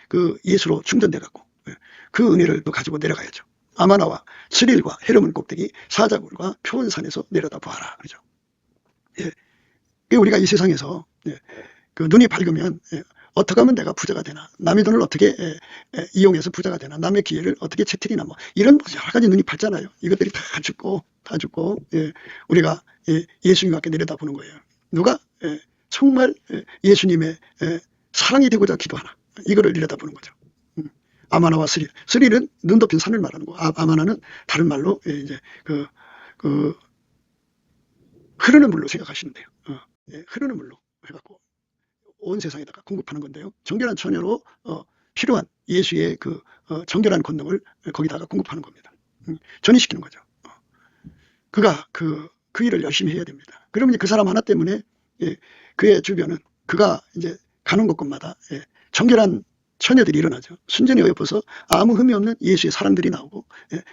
그 예수로 충전돼갖고 그 은혜를 또 가지고 내려가야죠. 아마나와 스릴과 헤르몬 꼭대기 사자굴과 표원산에서 내려다 보아라. 그러죠. 우리가 이 세상에서 그 눈이 밝으면 어떻게 하면 내가 부자가 되나, 남의 돈을 어떻게 이용해서 부자가 되나, 남의 기회를 어떻게 채택이나 뭐 이런 여러 가지 눈이 밝잖아요. 이것들이 다 죽고 우리가 예수님 앞에 내려다보는 거예요. 누가 정말 예수님의 사랑이 되고자 기도하나, 이거를 내려다보는 거죠. 아마나와 스릴은 눈 덮인 산을 말하는 거. 아마나는 다른 말로 이제 그 흐르는 물로 생각하시면 돼요. 흐르는 물로 해갖고 온 세상에다가 공급하는 건데요. 정결한 처녀로 필요한 예수의 그 정결한 권능을 거기다가 공급하는 겁니다. 전이시키는 거죠. 그가 그 일을 열심히 해야 됩니다. 그러면 그 사람 하나 때문에 그의 주변은 그가 이제 가는 곳곳마다 정결한 처녀들이 일어나죠. 순전히 어여뻐서 아무 흠이 없는 예수의 사람들이 나오고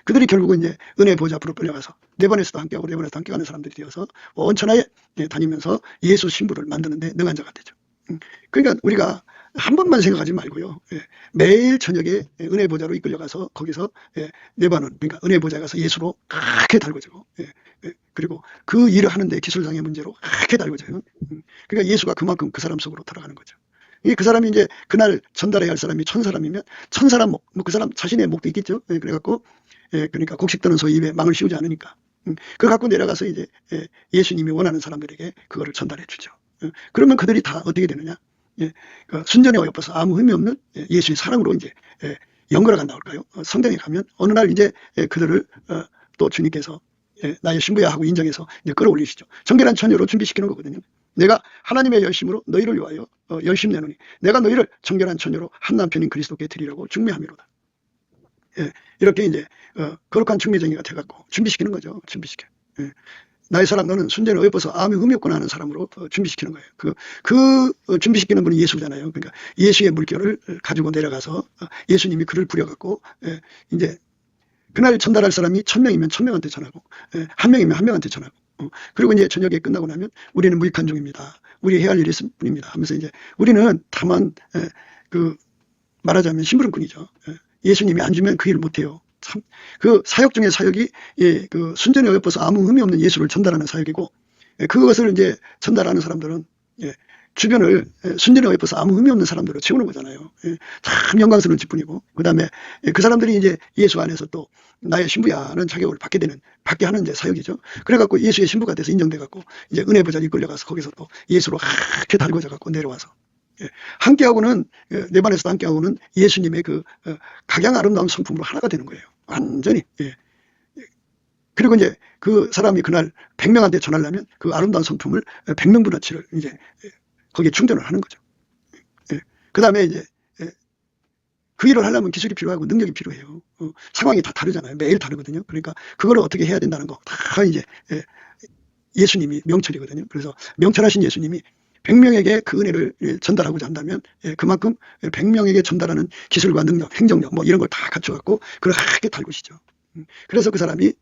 그들이 결국은 이제 은혜 보좌 앞으로 끌려가서 네 번에서도 함께하고 네 번에서도 함께 가는 사람들이 되어서 온 천하에 다니면서 예수 신부를 만드는데 능한 자가 되죠. 그러니까 우리가 한 번만 생각하지 말고요. 매일 저녁에 은혜 보좌로 이끌려가서 거기서 네바논, 그러니까 은혜 보좌에 가서 예수로 크게 달궈지고 그리고 그 일을 하는데 기술상의 문제로 크게 달궈져요. 그러니까 예수가 그만큼 그 사람 속으로 들어가는 거죠. 그 사람이 이제 그날 전달해야 할 사람이 1000사람이면 1000사람 목, 그 사람 자신의 목도 있겠죠. 그래갖고 그러니까 곡식 뜨는 소 입에 망을 씌우지 않으니까 그걸 갖고 내려가서 이제 예수님이 원하는 사람들에게 그거를 전달해 주죠. 그러면 그들이 다 어떻게 되느냐? 순전히 어여뻐서 아무 의미 없는 예수의 사랑으로 이제 연결해 간다고 할까요? 성경에 가면 어느 날 이제 그들을 또 주님께서 나의 신부야 하고 인정해서 이제 끌어올리시죠. 정결한 처녀로 준비시키는 거거든요. 내가 하나님의 열심으로 너희를 위하여 열심 내노니 내가 너희를 정결한 처녀로 한 남편인 그리스도께 드리려고 중매함이로다. 이렇게 이제 거룩한 중매쟁이가 돼갖고 준비시키는 거죠. 준비시켜. 나의 사랑 너는 순전히 어여뻐서 아무 의미 없구나 하는 사람으로 준비시키는 거예요. 그 준비시키는 분이 예수잖아요. 그러니까 예수의 물결을 가지고 내려가서 예수님이 그를 부려갖고 이제 그날 전달할 사람이 1000명이면 1000명한테 전하고 1명이면 1명한테 전하고 그리고 이제 저녁에 끝나고 나면 우리는 무익한 종입니다. 우리 해야 할 일이 있을 뿐입니다. 하면서 이제 우리는 다만 그 말하자면 심부름꾼이죠. 예수님이 안 주면 그 일을 못해요. 참 그 사역 중에 사역이 그 순전히 어여뻐서 아무 의미 없는 예수를 전달하는 사역이고 그것을 이제 전달하는 사람들은 주변을 순전히 어여뻐서 아무 의미 없는 사람들로 채우는 거잖아요. 참 영광스러운 직분이고 그 다음에 그 사람들이 이제 예수 안에서 또 나의 신부야는 자격을 받게 하는 이제 사역이죠. 그래갖고 예수의 신부가 돼서 인정돼갖고 이제 은혜 보좌에 이끌려가서 거기서 또 예수로 하게 달궈져갖고 내려와서 함께하고는 내 반에서도 함께하고는 예수님의 그 각양 아름다운 성품으로 하나가 되는 거예요. 완전히. 그리고 이제 그 사람이 그날 100명한테 전하려면 그 아름다운 성품을 100명분어치를 이제 거기에 충전을 하는 거죠. 그 다음에 이제 그 일을 하려면 기술이 필요하고 능력이 필요해요. 상황이 다 다르잖아요. 매일 다르거든요. 그러니까 그거를 어떻게 해야 된다는 거 다 이제 예수님이 명철이거든요. 그래서 명철하신 예수님이 100명에게 그 은혜를 전달하고자 한다면 그만큼 100명에게 전달하는 기술과 능력, 행정력 뭐 이런 걸 다 갖춰갖고 그걸 하게 달구시죠. 그래서 그 사람이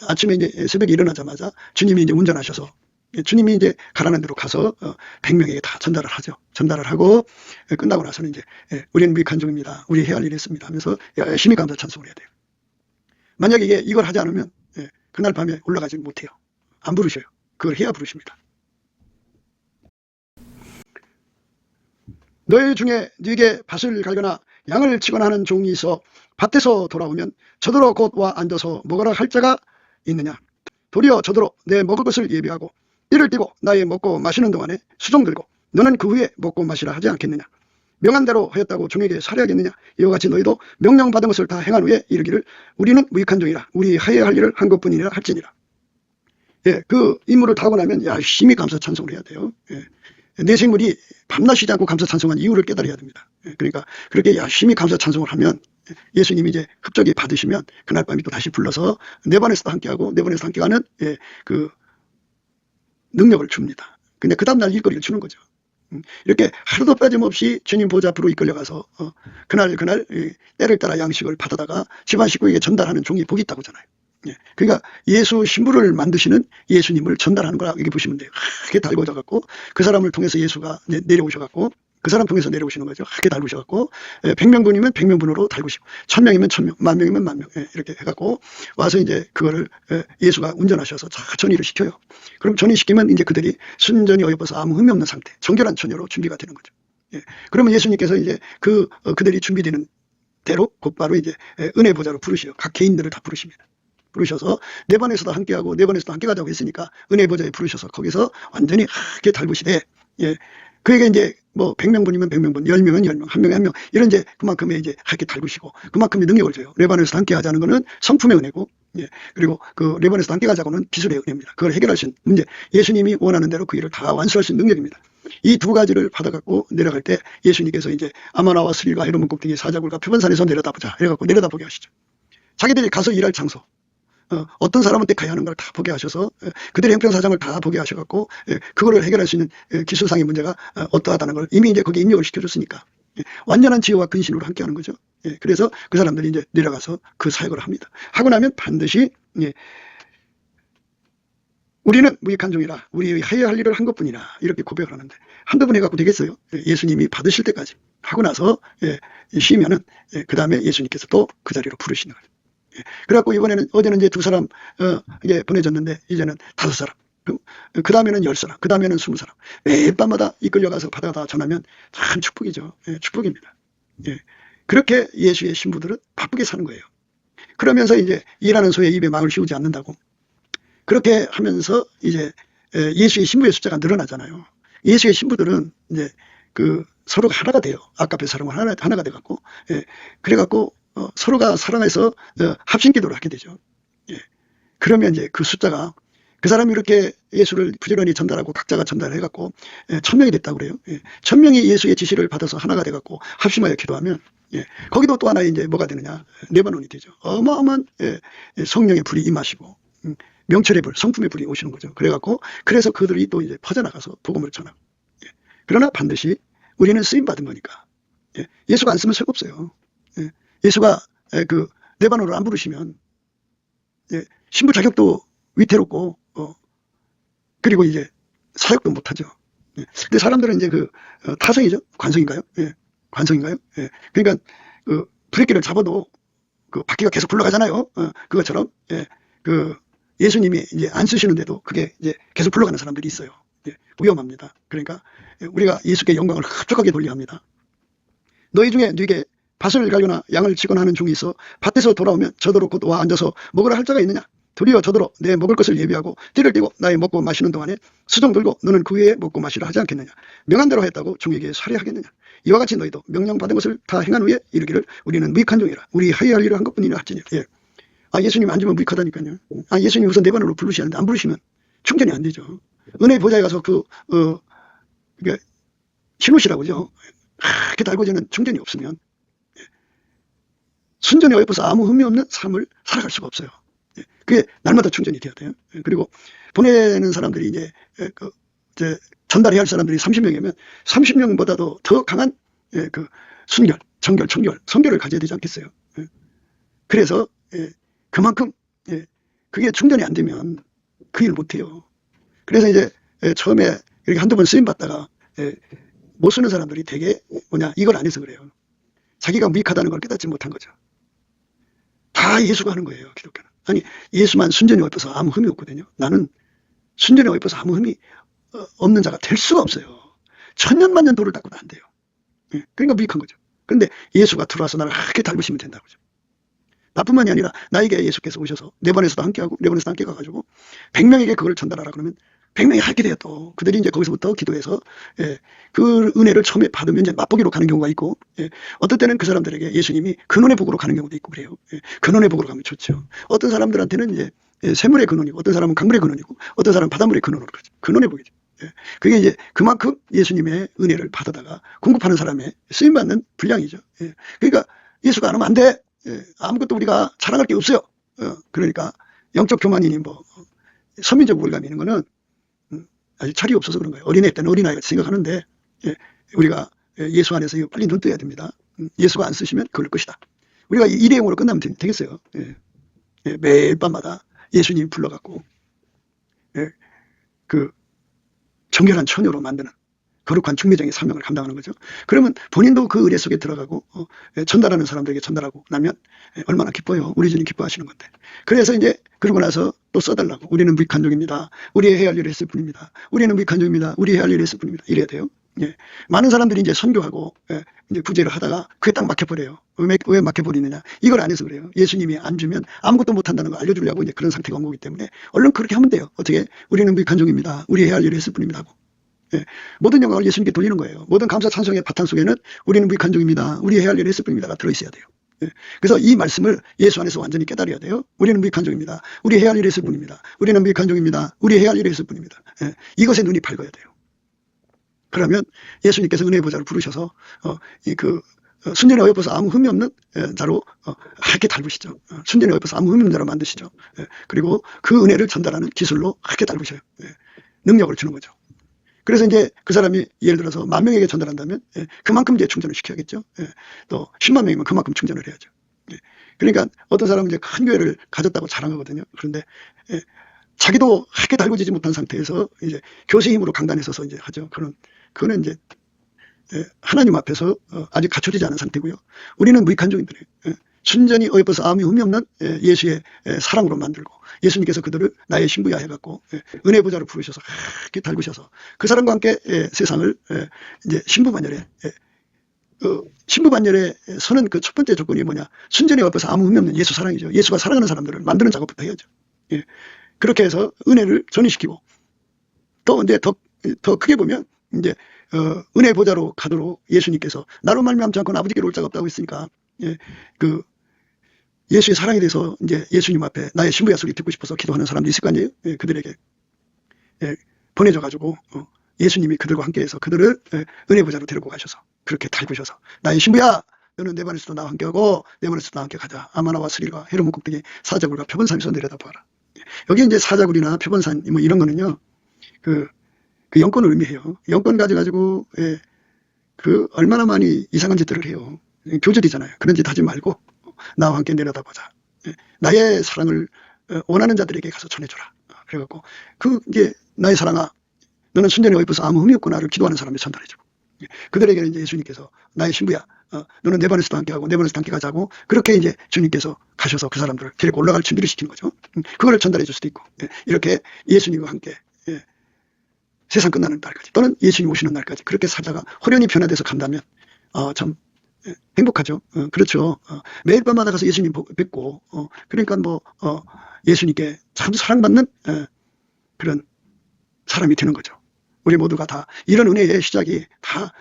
아침에 이제 새벽에 일어나자마자 주님이 이제 운전하셔서 주님이 이제 가라는 대로 가서 100명에게 다 전달을 하죠. 전달을 하고 끝나고 나서는 이제 우리는 무익한 종입니다. 우리 해야 할 일이 있습니다 하면서 열심히 감사 찬송을 해야 돼요. 만약에 이걸 하지 않으면 그날 밤에 올라가지 못해요. 안 부르셔요. 그걸 해야 부르십니다. 너희 중에 네게 밭을 갈거나 양을 치거나 하는 종이 있어 밭에서 돌아오면 저더러 곧 와 앉아서 먹으라 할 자가 있느냐. 도리어 저더러 내 먹을 것을 예비하고 띠를 띠고 나의 먹고 마시는 동안에 수종 들고 너는 그 후에 먹고 마시라 하지 않겠느냐. 명한 대로 하였다고 종에게 살해하겠느냐. 이와 같이 너희도 명령받은 것을 다 행한 후에 이르기를 우리는 무익한 종이라 우리 하여야 할 일을 한 것뿐이라 할지니라. 그 임무를 다 하고 나면 열심히 감사 찬송을 해야 돼요. 내 생물이 밤낮 쉬지 않고 감사 찬송한 이유를 깨달아야 됩니다. 그러니까 그렇게 열심히 감사 찬송을 하면 예수님이 이제 흡족히 받으시면 그날 밤에 또 다시 불러서 네 번에서도 함께하고 네 번에서 함께하는 그 능력을 줍니다. 근데 그 다음날 일거리를 주는 거죠. 이렇게 하루도 빠짐없이 주님 보좌 앞으로 이끌려가서 그날 때를 따라 양식을 받아다가 집안 식구에게 전달하는 종이 복이 있다고 하잖아요. 그러니까 예수 신부를 만드시는 예수님을 전달하는 거라 이렇게 보시면 돼요. 하게 달궈져 갖고 그 사람을 통해서 예수가 내려오셔 갖고 그 사람 통해서 내려오시는 거죠. 하게 달구셔 갖고 100명분이면 100명분으로 달구시고 1000명이면 1000명, 10,000명이면 10,000명 이렇게 해갖고 와서 이제 그거를 예수가 운전하셔서 다 전이를 시켜요. 그럼 전이시키면 이제 그들이 순전히 어여뻐서 아무 흠이 없는 상태, 정결한 처녀로 준비가 되는 거죠. 그러면 예수님께서 이제 그들이 준비되는 대로 곧바로 이제 은혜 보좌로 부르시요. 각 개인들을 다 부르십니다. 부르셔서 네 번에서도 함께하고 네 번에서도 함께 가자고 했으니까 은혜 보좌에 부르셔서 거기서 완전히 하게 달구시되 그에게 이제 뭐 100명분이면 100명분, 10명은 10명, 한 명에 한 명 이런 이제 그만큼의 이제 하게 달구시고 그만큼의 능력을 줘요. 레바논에서 함께 하자는 거는 성품의 은혜고 그리고 그 레바논에서 함께 가자고는 기술의 은혜입니다. 그걸 해결할 수 있는 문제, 예수님이 원하는 대로 그 일을 다 완수할 수 있는 능력입니다. 이 두 가지를 받아갖고 내려갈 때 예수님께서 이제 아마나와 스릴과 이런 꼭대기 사자굴과 표본산에서 내려다보자 해갖고 내려다보게 하시죠. 자기들이 가서 일할 장소, 어떤 사람은 때 가야 하는 걸 다 보게 하셔서 그들의 형평사정을 다 보게 하셔갖고 그거를 해결할 수 있는 기술상의 문제가 어떠하다는 걸 이미 이제 거기에 입력을 시켜줬으니까 완전한 지혜와 근신으로 함께하는 거죠. 그래서 그 사람들이 이제 내려가서 그 사역을 합니다. 하고 나면 반드시 우리는 무익한 종이라 우리 해야 할 일을 한 것뿐이라 이렇게 고백을 하는데 한두 번 해갖고 되겠어요? 예수님이 받으실 때까지 하고 나서 쉬면은 그 다음에 예수님께서 또 그 자리로 부르시는 거예요. 그래갖고 이번에는 어제는 이제 2사람 이게 보내졌는데 이제는 5사람, 그 다음에는 10사람, 그 다음에는 20사람 매일 밤마다 이끌려가서 받아다 전하면 참 축복이죠. 축복입니다. 그렇게 예수의 신부들은 바쁘게 사는 거예요. 그러면서 이제 일하는 소에 입에 망을 씌우지 않는다고 그렇게 하면서 이제 예수의 신부의 숫자가 늘어나잖아요. 예수의 신부들은 이제 그 서로가 하나가 돼요. 아까페 사람은 하나가 돼갖고 그래갖고 서로가 사랑해서 합심 기도를 하게 되죠. 그러면 이제 그 숫자가 그 사람이 이렇게 예수를 부지런히 전달하고 각자가 전달해갖고 1000명이 됐다고 그래요. 1000명이 예수의 지시를 받아서 하나가 돼갖고 합심하여 기도하면 거기도 또 하나 이제 뭐가 되느냐, 레바논이 되죠. 어마어마한 성령의 불이 임하시고 명철의 불, 성품의 불이 오시는 거죠. 그래서 그들이 또 이제 퍼져나가서 복음을 전하고. 그러나 반드시 우리는 쓰임 받은 거니까 예수가 안 쓰면 소용없어요. 예수가 그 레바논을 안 부르시면 신부 자격도 위태롭고 그리고 이제 사역도 못하죠. 근데 사람들은 이제 그 타성이죠. 관성인가요? 관성인가요? 그러니까 그 브레이크를 잡아도 그 바퀴가 계속 굴러가잖아요. 그것처럼 그 예수님이 이제 안 쓰시는데도 그게 이제 계속 굴러가는 사람들이 있어요. 위험합니다. 그러니까 우리가 예수께 영광을 흡족하게 돌려야 합니다. 너희 중에 네게 밭을 갈거나 양을 치거나 하는 종이 있어 밭에서 돌아오면 저더러 곧 와 앉아서 먹으라 할 자가 있느냐. 도리어 저더러 내 먹을 것을 예비하고 띠를 띠고 나의 먹고 마시는 동안에 수종 들고 너는 그 후에 먹고 마시라 하지 않겠느냐. 명한 대로 했다고 종에게 살해하겠느냐. 이와 같이 너희도 명령받은 것을 다 행한 후에 이르기를 우리는 무익한 종이라 우리 하여야 할 일을 한 것뿐이라 할지니. 예수님 안 주면 무익하다니까요. 예수님 우선 네 번으로 부르시는데 안 부르시면 충전이 안 되죠. 은혜 보좌에 가서 신우시라고 그죠. 이렇게 달궈지는 충전이 없으면 순전에 어여뻐서 아무 흠이 없는 삶을 살아갈 수가 없어요. 그게 날마다 충전이 돼야 돼요. 그리고 보내는 사람들이 이제 전달해야 할 사람들이 30명이면 30명보다도 더 강한 그 순결, 정결, 청결, 성결을 가져야 되지 않겠어요. 그래서 그만큼 그게 충전이 안 되면 그 일 못해요. 그래서 이제 처음에 이렇게 한두 번 쓰임 받다가 못 쓰는 사람들이 되게 이걸 안 해서 그래요. 자기가 무익하다는 걸 깨닫지 못한 거죠. 다 예수가 하는 거예요, 기독교는. 아니, 예수만 순전히 엎어서 아무 흠이 없거든요. 나는 순전히 엎어서 아무 흠이 없는 자가 될 수가 없어요. 천년만년 돌을 닦고도 안 돼요. 그러니까 무익한 거죠. 그런데 예수가 들어와서 나를 그렇게 닮으시면 된다고 하죠. 나뿐만이 아니라 나에게 예수께서 오셔서 네 번에서도 함께하고 네 번에서도 함께 가가지고 100명에게 그걸 전달하라 그러면 100명이 하게 돼요. 또 그들이 이제 거기서부터 기도해서 그 은혜를 처음에 받으면 이제 맛보기로 가는 경우가 있고, 어떨 때는 그 사람들에게 예수님이 근원의 복으로 가는 경우도 있고 그래요. 근원의 복으로 가면 좋죠. 어떤 사람들한테는 이제 샘물의 근원이고, 어떤 사람은 강물의 근원이고, 어떤 사람은 바닷물의 근원으로 가죠. 근원의 복이죠. 그게 이제 그만큼 예수님의 은혜를 받아다가 공급하는 사람의 쓰임받는 분량이죠. 그러니까 예수가 안 하면 안 돼. 아무것도 우리가 자랑할 게 없어요. 그러니까 영적 교만이니 서민적 우월감이 있는 거는 아직 철이 없어서 그런 거예요. 어린애 때는 어린아이가 생각하는데, 우리가 예수 안에서 이거 빨리 눈 떠야 됩니다. 예수가 안 쓰시면 그럴 것이다. 우리가 일회용으로 끝나면 되겠어요. 매일 밤마다 예수님 불러갖고 그 정결한 처녀로 만드는 거룩한 중매장의 사명을 감당하는 거죠. 그러면 본인도 그 의뢰 속에 들어가고 전달하는 사람들에게 전달하고 나면 얼마나 기뻐요. 우리 주님 기뻐하시는 건데. 그래서 이제 그러고 나서 또 써달라고. 우리는 무익한 종입니다. 우리의 해야 할 일을 했을 뿐입니다. 우리는 무익한 종입니다. 우리 해야 할 일을 했을 뿐입니다. 이래야 돼요. 많은 사람들이 이제 선교하고 이제 구제를 하다가 그게 딱 막혀버려요. 왜 막혀버리느냐? 이걸 안 해서 그래요. 예수님이 안 주면 아무것도 못한다는 걸 알려주려고 이제 그런 상태가 온 거기 때문에 얼른 그렇게 하면 돼요. 어떻게? 우리는 무익한 종입니다. 우리 해야 할 일을 했을 뿐입니다 하고. 모든 영광을 예수님께 돌리는 거예요. 모든 감사 찬송의 바탕 속에는 우리는 무익한 종입니다. 우리 해야 할 일을 했을 뿐입니다가 들어있어야 돼요. 그래서 이 말씀을 예수 안에서 완전히 깨달아야 돼요. 우리는 무익한 종입니다. 우리 해야 할 일을 했을 뿐입니다. 우리는 무익한 종입니다. 우리 해야 할 일을 했을 뿐입니다. 이것에 눈이 밝아야 돼요. 그러면 예수님께서 은혜의 보좌를 부르셔서 순전히 어여뻐서 아무 흠이 없는 자로 하게 닮으시죠. 순전히 어여뻐서 아무 흠이 없는 자로 만드시죠. 그리고 그 은혜를 전달하는 기술로 하게 닮으셔요. 능력을 주는 거죠. 그래서 이제 그 사람이 예를 들어서 10,000명에게 전달한다면 그만큼 이제 충전을 시켜야겠죠. 또 10만 명이면 그만큼 충전을 해야죠. 그러니까 어떤 사람은 이제 큰 교회를 가졌다고 자랑하거든요. 그런데 자기도 하게 달궈지지 못한 상태에서 이제 교세 힘으로 강단에 서서 이제 하죠. 그거는 이제 하나님 앞에서 아직 갖춰지지 않은 상태고요. 우리는 무익한 종인들이에요. 순전히 어여뻐서 아무 흠이 없는 예수의 사랑으로 만들고, 예수님께서 그들을 나의 신부야 해갖고 은혜 보좌로 부르셔서 이렇게 달구셔서 그 사람과 함께 세상을 이제 신부반열에 신부반열에 서는 그 첫 번째 조건이 뭐냐? 순전히 어여뻐서 아무 흠이 없는 예수 사랑이죠. 예수가 사랑하는 사람들을 만드는 작업부터 해야죠. 그렇게 해서 은혜를 전이시키고, 또 이제 더 크게 보면 이제 은혜 보좌로 가도록 예수님께서 나로 말미암지 않고는 아버지께로 올 자가 없다고 했으니까 예수의 사랑에 대해서 이제 예수님 앞에 나의 신부야 소리 듣고 싶어서 기도하는 사람도 있을 거 아니에요? 그들에게 보내줘 가지고 예수님이 그들과 함께해서 그들을 은혜 보좌로 데리고 가셔서 그렇게 달구셔서 나의 신부야, 너는 내 반에서도 나와 함께하고 내 반에서도 나와 함께 가자. 아마나와 스릴과 헤르몬 꼭대기 사자굴과 표본산에서 내려다보아라. 여기 이제 사자굴이나 표본산 뭐 이런 거는요, 그 영권을 의미해요. 영권 가져가지고 얼마나 많이 이상한 짓들을 해요. 교절이잖아요. 그런 짓 하지 말고 나와 함께 내려다보자. 나의 사랑을 원하는 자들에게 가서 전해줘라. 그래갖고 이제 나의 사랑아, 너는 순전히 어여뻐서 아무 흠이 없구나를 기도하는 사람에 전달해주고, 그들에게는 이제 예수님께서 나의 신부야, 너는 내 반에서도 함께하고 내 반에서도 함께 가자고, 그렇게 이제 주님께서 가셔서 그 사람들을 데리고 올라갈 준비를 시키는 거죠. 그거를 전달해 줄 수도 있고, 이렇게 예수님과 함께 세상 끝나는 날까지 또는 예수님 오시는 날까지 그렇게 살다가 호련히 변화돼서 간다면 참 행복하죠. 그렇죠. 매일 밤마다 가서 예수님 뵙고 그러니까 예수님께 참 사랑받는 그런 사람이 되는 거죠. 우리 모두가 다 이런 은혜의 시작이 다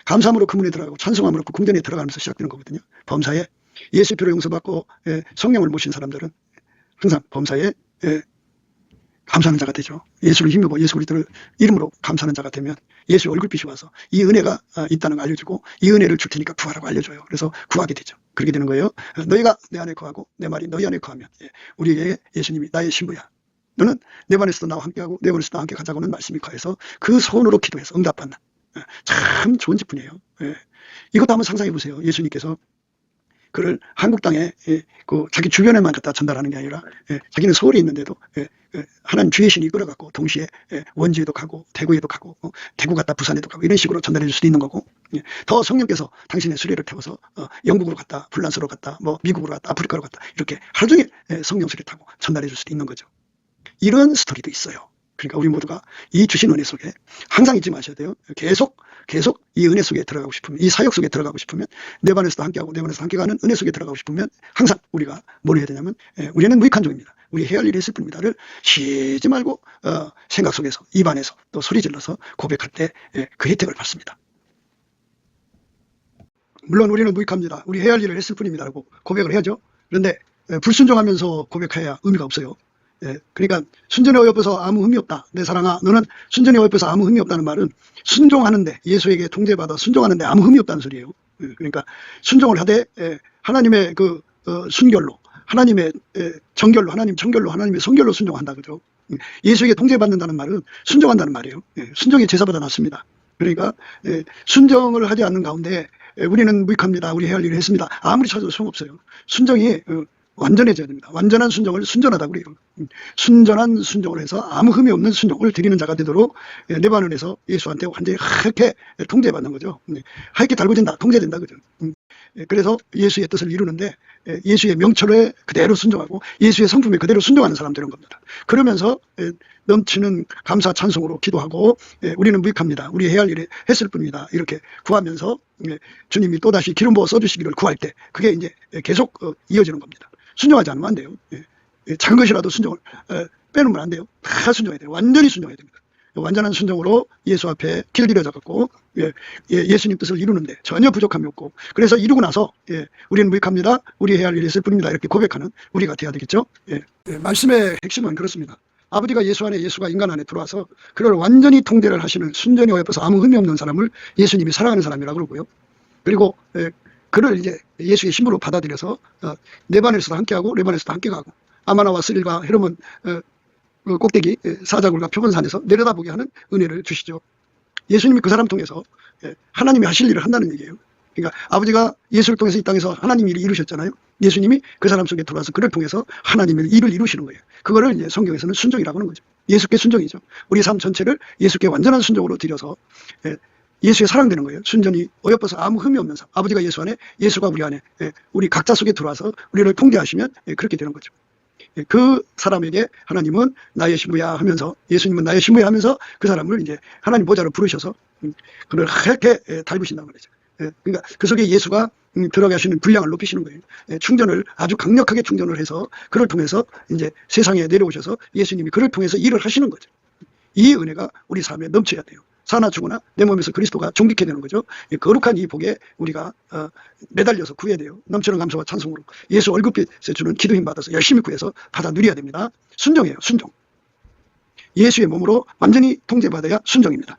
감사함으로 그 문에 들어가고 찬송함으로 그 궁전에 들어가면서 시작되는 거거든요. 범사에 예수표로 용서받고 성령을 모신 사람들은 항상 범사에 감사하는 자가 되죠. 예수를 힘입어 예수 그리스도를 이름으로 감사하는 자가 되면 예수의 얼굴빛이 와서 이 은혜가 있다는 걸 알려주고 이 은혜를 줄 테니까 구하라고 알려줘요. 그래서 구하게 되죠. 그렇게 되는 거예요. 너희가 내 안에 거하고 내 말이 너희 안에 거하면 우리에게 예수님이 나의 신부야. 너는 내 반에서도 나와 함께하고 내 반에서도 함께 가자고는 말씀이 거해서 그 소원으로 기도해서 응답받는 참 좋은 직분이에요. 이것도 한번 상상해 보세요. 예수님께서 그를 한국 땅에 그 자기 주변에만 갖다 전달하는 게 아니라 자기는 서울에 있는데도 하나님 주의 신이 이끌어갖고 동시에 원주에도 가고 대구에도 가고 대구 갔다 부산에도 가고 이런 식으로 전달해 줄 수도 있는 거고, 더 성령께서 당신의 수레를 태워서 영국으로 갔다 불란스로 갔다 뭐 미국으로 갔다 아프리카로 갔다 이렇게 하루 종일 성령 수레 타고 전달해 줄 수도 있는 거죠. 이런 스토리도 있어요. 그러니까 우리 모두가 이 주신 은혜 속에 항상 잊지 마셔야 돼요. 계속 이 은혜 속에 들어가고 싶으면, 이 사역 속에 들어가고 싶으면, 내 반에서도 함께하고 내 반에서 함께 가는 은혜 속에 들어가고 싶으면 항상 우리가 뭘 해야 되냐면 우리는 무익한 종입니다. 우리 해야 할 일이 있을 뿐입니다를 쉬지 말고 생각 속에서 입안에서 또 소리 질러서 고백할 때 그 혜택을 받습니다. 물론 우리는 무익합니다. 우리 해야 할 일을 했을 뿐입니다라고 고백을 해야죠. 그런데 불순종하면서 고백해야 의미가 없어요. 그러니까 순전에 어여뻐서 아무 흠이 없다. 내 사랑아, 너는 순전에 어여뻐서 아무 흠이 없다는 말은 순종하는데, 예수에게 통제받아 순종하는데 아무 흠이 없다는 소리예요. 그러니까 순종을 하되 하나님의 그 순결로, 하나님의 정결로, 하나님 정결로, 하나님의 성결로 순종한다, 그죠? 예수에게 통제받는다는 말은 순종한다는 말이에요. 순종이 제사보다 낫습니다. 그러니까 순종을 하지 않는 가운데 우리는 무익합니다. 우리 해야 할 일을 했습니다. 아무리 찾아도 소용없어요. 순종이 완전해져야 됩니다. 완전한 순종을 순전하다고 그래요. 순전한 순종을 해서 아무 흠이 없는 순종을 드리는 자가 되도록 내 반응에서 예수한테 완전히 하얗게 통제받는 거죠. 하얗게 달궈진다, 통제된다, 그죠. 그래서 예수의 뜻을 이루는데 예수의 명철에 그대로 순종하고 예수의 성품에 그대로 순종하는 사람 되는 겁니다. 그러면서 넘치는 감사 찬송으로 기도하고 우리는 무익합니다. 우리 해야 할 일을 했을 뿐입니다. 이렇게 구하면서 주님이 또다시 기름 부어 써주시기를 구할 때 그게 이제 계속 이어지는 겁니다. 순종하지 않으면 안 돼요. 작은 것이라도 순종을 빼놓으면 안 돼요. 다 순종해야 돼요. 완전히 순종해야 됩니다. 완전한 순종으로 예수 앞에 길들여져 갖고 예수님 뜻을 이루는데 전혀 부족함이 없고, 그래서 이루고 나서 우리는 무익합니다. 우리 해야 할 일이 있을 뿐입니다. 이렇게 고백하는 우리가 돼야 되겠죠. 말씀의 핵심은 그렇습니다. 아버지가 예수 안에, 예수가 인간 안에 들어와서 그를 완전히 통제를 하시는 순전히 어여뻐서 아무 흠이 없는 사람을 예수님이 사랑하는 사람이라고 그러고요. 그리고 그를 이제 예수의 신부로 받아들여서 내 반에서도 함께하고 내 반에서도 함께 가고 아마나와 스릴과 헤르몬 그 꼭대기 사자굴과 표본산에서 내려다보게 하는 은혜를 주시죠. 예수님이 그 사람 통해서 하나님이 하실 일을 한다는 얘기예요. 그러니까 아버지가 예수를 통해서 이 땅에서 하나님 일을 이루셨잖아요. 예수님이 그 사람 속에 들어와서 그를 통해서 하나님의 일을 이루시는 거예요. 그거를 이제 성경에서는 순종이라고 하는 거죠. 예수께 순종이죠. 우리 삶 전체를 예수께 완전한 순종으로 드려서 예수의 사랑되는 거예요. 순전히 어여뻐서 아무 흠이 없는 삶. 아버지가 예수 안에, 예수가 우리 안에, 우리 각자 속에 들어와서 우리를 통제하시면 그렇게 되는 거죠. 그 사람에게 하나님은 나의 신부야 하면서, 예수님은 나의 신부야 하면서 그 사람을 이제 하나님 보좌로 부르셔서 그를 하얗게 달구신다는 거죠. 그러니까 그 속에 예수가 들어가시는 분량을 높이시는 거예요. 충전을 아주 강력하게 충전을 해서 그를 통해서 이제 세상에 내려오셔서 예수님이 그를 통해서 일을 하시는 거죠. 이 은혜가 우리 삶에 넘쳐야 돼요. 사나 죽으나 내 몸에서 그리스도가 존귀케 되는 거죠. 거룩한 이 복에 우리가 매달려서 구해야 돼요. 넘치는 감사와 찬송으로 예수 얼굴빛에 주는 기도 힘 받아서 열심히 구해서 받아 누려야 됩니다. 순종이에요. 순종. 예수의 몸으로 완전히 통제받아야 순종입니다.